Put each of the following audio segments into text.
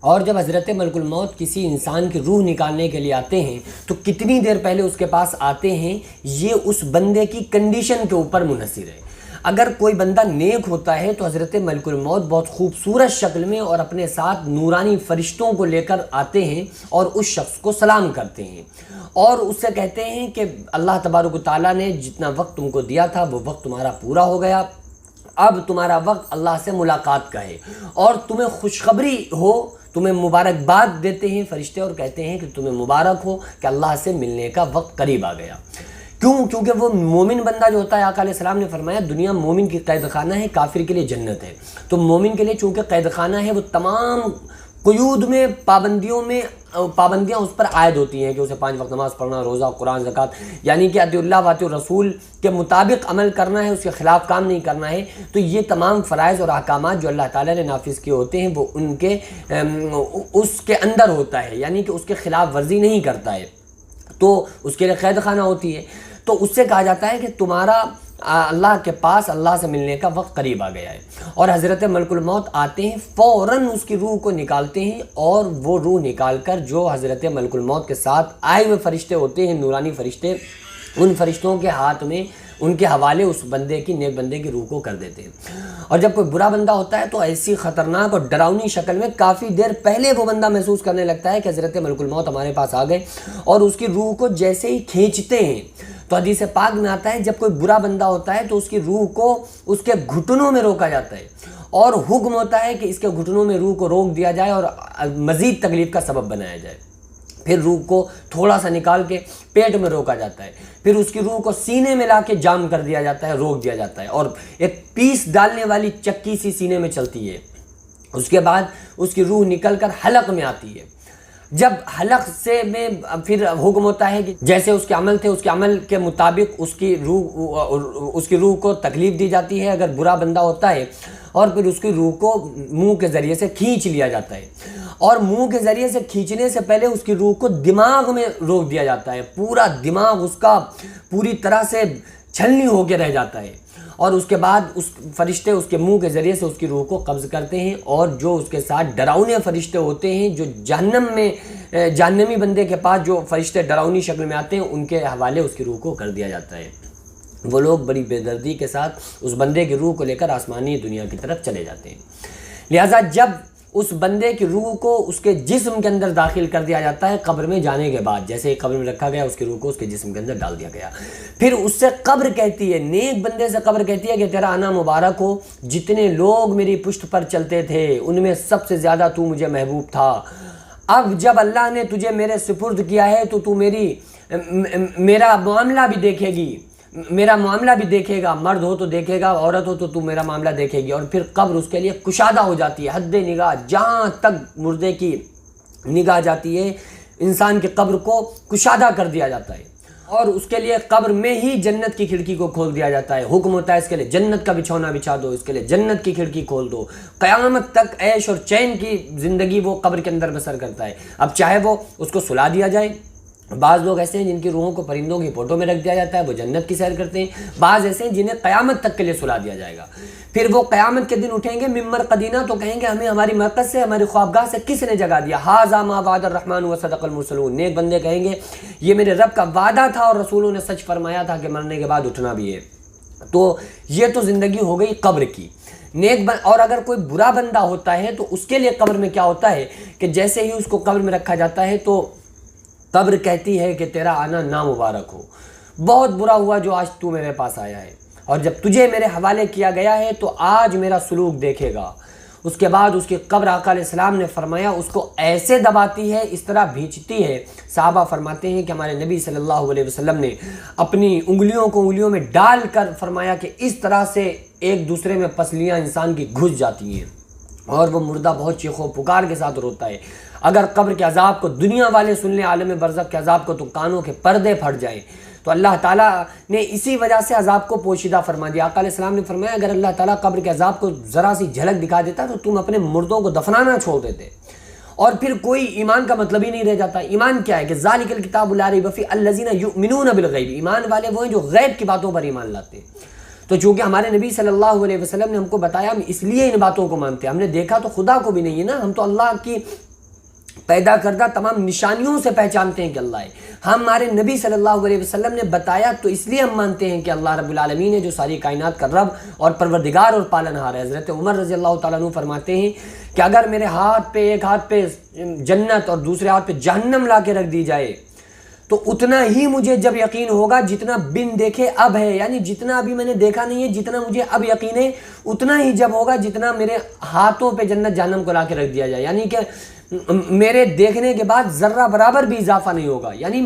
اور جب حضرت ملک الموت کسی انسان کی روح نکالنے کے لیے آتے ہیں تو کتنی دیر پہلے اس کے پاس آتے ہیں، یہ اس بندے کی کنڈیشن کے اوپر منحصر ہے۔ اگر کوئی بندہ نیک ہوتا ہے تو حضرت ملک الموت بہت خوبصورت شکل میں اور اپنے ساتھ نورانی فرشتوں کو لے کر آتے ہیں اور اس شخص کو سلام کرتے ہیں اور اس سے کہتے ہیں کہ اللہ تبارک و تعالیٰ نے جتنا وقت تم کو دیا تھا وہ وقت تمہارا پورا ہو گیا، اب تمہارا وقت اللہ سے ملاقات کا ہے، اور تمہیں خوشخبری ہو، تمہیں مبارکباد دیتے ہیں فرشتے اور کہتے ہیں کہ تمہیں مبارک ہو کہ اللہ سے ملنے کا وقت قریب آ گیا۔ کیونکہ وہ مومن بندہ جو ہوتا ہے، آقا علیہ السلام نے فرمایا دنیا مومن کی قید خانہ ہے، کافر کے لیے جنت ہے۔ تو مومن کے لیے چونکہ قید خانہ ہے، وہ تمام قیود میں پابندیاں اس پر عائد ہوتی ہیں کہ اسے 5 وقت نماز پڑھنا، روزہ، قرآن، زکوٰۃ، یعنی کہ اطیع اللہ واطیع الرسول کے مطابق عمل کرنا ہے، اس کے خلاف کام نہیں کرنا ہے۔ تو یہ تمام فرائض اور احکامات جو اللہ تعالیٰ نے نافذ کیے ہوتے ہیں وہ اس کے اندر ہوتا ہے، یعنی کہ اس کے خلاف ورزی نہیں کرتا ہے، تو اس کے لیے قید خانہ ہوتی ہے۔ تو اس سے کہا جاتا ہے کہ تمہارا اللہ کے پاس اللہ سے ملنے کا وقت قریب آ گیا ہے، اور حضرت ملک الموت آتے ہیں، فوراً اس کی روح کو نکالتے ہیں، اور وہ روح نکال کر جو حضرت ملک الموت کے ساتھ آئے ہوئے فرشتے ہوتے ہیں، نورانی فرشتے، ان فرشتوں کے ہاتھ میں ان کے حوالے اس بندے کی، نیک بندے کی روح کو کر دیتے ہیں۔ اور جب کوئی برا بندہ ہوتا ہے تو ایسی خطرناک اور ڈراؤنی شکل میں کافی دیر پہلے وہ بندہ محسوس کرنے لگتا ہے کہ حضرت ملک الموت ہمارے پاس آ گئے، اور اس کی روح کو جیسے ہی کھینچتے ہیں تو حدیث پاک میں آتا ہے جب کوئی برا بندہ ہوتا ہے تو اس کی روح کو اس کے گھٹنوں میں روکا جاتا ہے، اور حکم ہوتا ہے کہ اس کے گھٹنوں میں روح کو روک دیا جائے اور مزید تکلیف کا سبب بنایا جائے۔ پھر روح کو تھوڑا سا نکال کے پیٹ میں روکا جاتا ہے، پھر اس کی روح کو سینے میں لا کے جام کر دیا جاتا ہے، روک دیا جاتا ہے، اور ایک پیس ڈالنے والی چکی سی سینے میں چلتی ہے۔ اس کے بعد اس کی روح نکل کر حلق میں آتی ہے۔ جب حلق سے میں پھر حکم ہوتا ہے کہ جیسے اس کے عمل تھے اس کے عمل کے مطابق اس کی روح کو تکلیف دی جاتی ہے اگر برا بندہ ہوتا ہے، اور پھر اس کی روح کو منہ کے ذریعے سے کھینچ لیا جاتا ہے، اور منہ کے ذریعے سے کھینچنے سے پہلے اس کی روح کو دماغ میں روک دیا جاتا ہے، پورا دماغ اس کا پوری طرح سے چھلنی ہو کے رہ جاتا ہے، اور اس کے بعد اس فرشتے اس کے منہ کے ذریعے سے اس کی روح کو قبض کرتے ہیں، اور جو اس کے ساتھ ڈراؤنے فرشتے ہوتے ہیں جو جہنمی بندے کے پاس جو فرشتے ڈراؤنی شکل میں آتے ہیں ان کے حوالے اس کی روح کو کر دیا جاتا ہے۔ وہ لوگ بڑی بے دردی کے ساتھ اس بندے کی روح کو لے کر آسمانی دنیا کی طرف چلے جاتے ہیں۔ لہٰذا جب اس بندے کی روح کو اس کے جسم کے اندر داخل کر دیا جاتا ہے قبر میں جانے کے بعد، جیسے قبر میں رکھا گیا اس کی روح کو اس کے جسم کے اندر ڈال دیا گیا، پھر اس سے قبر کہتی ہے، نیک بندے سے قبر کہتی ہے کہ تیرا آنا مبارک ہو، جتنے لوگ میری پشت پر چلتے تھے ان میں سب سے زیادہ تو مجھے محبوب تھا، اب جب اللہ نے تجھے میرے سپرد کیا ہے تو میرا معاملہ بھی دیکھے گی، میرا معاملہ بھی دیکھے گا، مرد ہو تو دیکھے گا، عورت ہو تو میرا معاملہ دیکھے گی۔ اور پھر قبر اس کے لیے کشادہ ہو جاتی ہے، حد نگاہ جہاں تک مردے کی نگاہ جاتی ہے انسان کی قبر کو کشادہ کر دیا جاتا ہے، اور اس کے لیے قبر میں ہی جنت کی کھڑکی کو کھول دیا جاتا ہے، حکم ہوتا ہے اس کے لیے جنت کا بچھونا بچھا دو، اس کے لیے جنت کی کھڑکی کھول دو، قیامت تک عیش اور چین کی زندگی وہ قبر کے اندر بسر کرتا ہے۔ اب چاہے وہ اس کو سلا دیا جائے، بعض لوگ ایسے ہیں جن کی روحوں کو پرندوں کی فوٹو میں رکھ دیا جاتا ہے، وہ جنت کی سیر کرتے ہیں، بعض ایسے ہیں جنہیں قیامت تک کے لیے سلا دیا جائے گا، پھر وہ قیامت کے دن اٹھیں گے ممبر قدینہ تو کہیں گے ہمیں ہماری مرکز سے، ہماری خوابگاہ سے کس نے جگا دیا، ھذا ما وعد الرحمن وصدق المرسلون، نیک بندے کہیں گے یہ میرے رب کا وعدہ تھا اور رسولوں نے سچ فرمایا تھا کہ مرنے کے بعد اٹھنا بھی ہے۔ تو یہ تو زندگی ہو گئی قبر کی۔ اور اگر کوئی برا بندہ ہوتا ہے تو اس کے لیے قبر میں کیا ہوتا ہے کہ جیسے ہی اس کو قبر میں رکھا جاتا ہے تو قبر کہتی ہے کہ تیرا آنا نامبارک ہو، بہت برا ہوا جو آج تو میرے پاس آیا ہے، اور جب تجھے میرے حوالے کیا گیا ہے تو آج میرا سلوک دیکھے گا۔ اس کے بعد اس کی قبر آقا علیہ السلام نے فرمایا اس کو ایسے دباتی ہے، اس طرح بھینچتی ہے، صحابہ فرماتے ہیں کہ ہمارے نبی صلی اللہ علیہ وسلم نے اپنی انگلیوں میں ڈال کر فرمایا کہ اس طرح سے ایک دوسرے میں پسلیاں انسان کی گھس جاتی ہیں، اور وہ مردہ بہت چیخو پکار کے ساتھ روتا ہے۔ اگر قبر کے عذاب کو دنیا والے سن لیں، عالم برزخ کے عذاب کو، تو کانوں کے پردے پھٹ جائیں۔ تو اللہ تعالیٰ نے اسی وجہ سے عذاب کو پوشیدہ فرما دیا۔ آقا علیہ السلام نے فرمایا اگر اللہ تعالیٰ قبر کے عذاب کو ذرا سی جھلک دکھا دیتا تو تم اپنے مردوں کو دفنانا چھوڑ دیتے، اور پھر کوئی ایمان کا مطلب ہی نہیں رہ جاتا۔ ایمان کیا ہے کہ ذالک الکتاب لا ریب فیہ الذین یؤمنون بالغیب، ایمان والے وہ ہیں جو غیب کی باتوں پر ایمان لاتے ہیں۔ تو چونکہ ہمارے نبی صلی اللہ علیہ وسلم نے ہم کو بتایا، ہم اس لیے ان باتوں کو مانتے ہیں، ہم نے دیکھا تو خدا کو بھی نہیں ہے نا، ہم تو اللہ کی پیدا کردہ تمام نشانیوں سے پہچانتے ہیں کہ اللہ ہے. ہمارے نبی صلی اللہ علیہ وسلم نے بتایا تو اس لیے ہم مانتے ہیں کہ اللہ رب العالمین ہے جو ساری کائنات کا رب اور پروردگار اور پالنہار ہے. حضرت عمر رضی اللہ تعالیٰ عنہ فرماتے ہیں کہ اگر میرے ہاتھ پہ ایک ہاتھ پہ جنت اور دوسرے ہاتھ پہ جہنم لا کے رکھ دی جائے تو اتنا ہی مجھے جب یقین ہوگا جتنا بن دیکھے اب ہے. یعنی جتنا ابھی میں نے دیکھا نہیں ہے، جتنا مجھے اب یقین ہے اتنا ہی جب ہوگا جتنا میرے ہاتھوں پہ جنت جہنم کو لا کے رکھ دیا جائے. یعنی کہ میرے دیکھنے کے بعد ذرہ برابر بھی اضافہ نہیں ہوگا. یعنی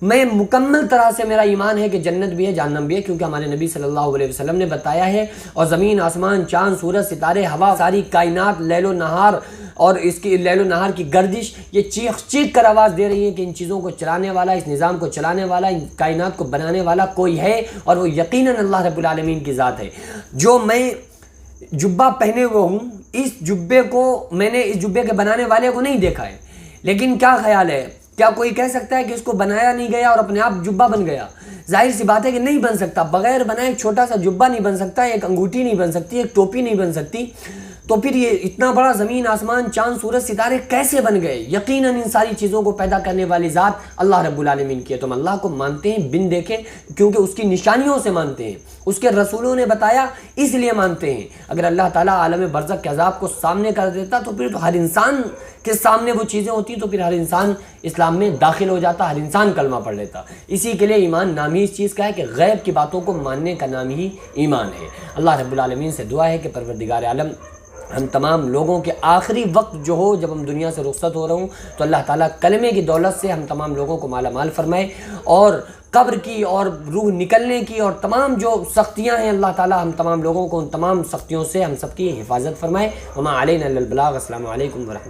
میں مکمل طرح سے میرا ایمان ہے کہ جنت بھی ہے جہنم بھی ہے، کیونکہ ہمارے نبی صلی اللہ علیہ وسلم نے بتایا ہے. اور زمین، آسمان، چاند، سورج، ستارے، ہوا، ساری کائنات، لیل و نہار اور اس کی لیل و نہار کی گردش، یہ چیخ چیخ کر آواز دے رہی ہے کہ ان چیزوں کو چلانے والا، اس نظام کو چلانے والا، ان کائنات کو بنانے والا کوئی ہے، اور وہ یقیناً اللہ رب العالمین کی ذات ہے. جو میں جبہ پہنے ہوئے ہوں، اس جبے کو میں نے اس جبے کے بنانے والے کو نہیں دیکھا ہے، لیکن کیا خیال ہے، کیا کوئی کہہ سکتا ہے کہ اس کو بنایا نہیں گیا اور اپنے آپ جبہ بن گیا؟ ظاہر سی بات ہے کہ نہیں بن سکتا. بغیر بنائے ایک چھوٹا سا جبہ نہیں بن سکتا، ایک انگوٹھی نہیں بن سکتی، ایک ٹوپی نہیں بن سکتی. تو پھر یہ اتنا بڑا زمین، آسمان، چاند، سورج، ستارے کیسے بن گئے؟ یقیناً ان ساری چیزوں کو پیدا کرنے والی ذات اللہ رب العالمین کی ہے. تو ہم اللہ کو مانتے ہیں بن دیکھے، کیونکہ اس کی نشانیوں سے مانتے ہیں، اس کے رسولوں نے بتایا اس لیے مانتے ہیں. اگر اللہ تعالیٰ عالم برزخ کے عذاب کو سامنے کر دیتا تو پھر تو ہر انسان کے سامنے وہ چیزیں ہوتی تو پھر ہر انسان اسلام میں داخل ہو جاتا، ہر انسان کلمہ پڑھ لیتا. اسی کے لیے ایمان نام ہی اس چیز کا ہے کہ غیب کی باتوں کو ماننے کا نام ہی ایمان ہے. اللہ رب العالمین سے دعا ہے کہ پروردگار عالم ہم تمام لوگوں کے آخری وقت جو ہو، جب ہم دنیا سے رخصت ہو رہے ہوں، تو اللہ تعالیٰ کلمے کی دولت سے ہم تمام لوگوں کو مالا مال فرمائے، اور قبر کی اور روح نکلنے کی اور تمام جو سختیاں ہیں اللہ تعالیٰ ہم تمام لوگوں کو ان تمام سختیوں سے ہم سب کی حفاظت فرمائے. وما علینا الا البلاغ. السلام علیکم ورحمۃ اللہ.